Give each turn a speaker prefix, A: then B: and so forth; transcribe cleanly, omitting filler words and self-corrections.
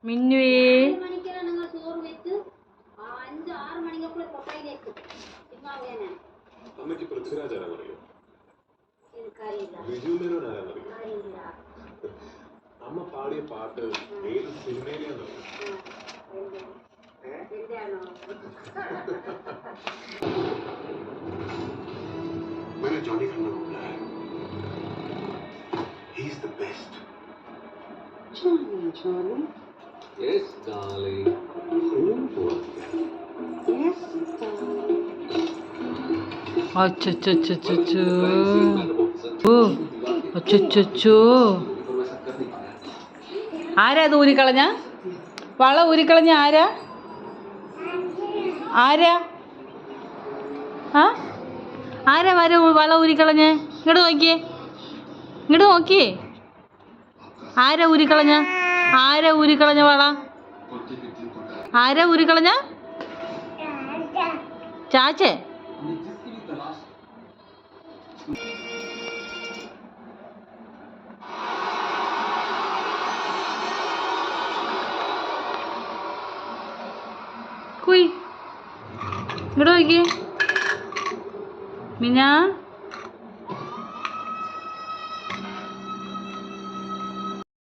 A: മിന്നുവേ
B: അമ്മയ്ക്ക് പൃഥ്വിരാജ് ആരാന്നറിയോ? അമ്മ പാടിയ പാട്ട് ഏത് സിനിമയിലെന്നറിയോ? मैंने जॉनी खन्ना को बुलाया। He is the best. Johnny. Yes, darling. Yes, darling.
A: അച്ചോ അച്ചോ ആരാ അത് ഊരിക്കളഞ്ഞ വള ഊരിക്കളഞ്ഞ ആരാ ആരാ ആ ആരാ വള ഊരിക്കളഞ്ഞ് ഇങ്ങോട്ട് നോക്കിയേ ആരാ ഊരിക്കളഞ്ഞ വള ആരാ ഊരിക്കളഞ്ഞ ചാച്ചേ കുയ് ഇങ്ങോട്ട് നോക്കിയേ മിനാ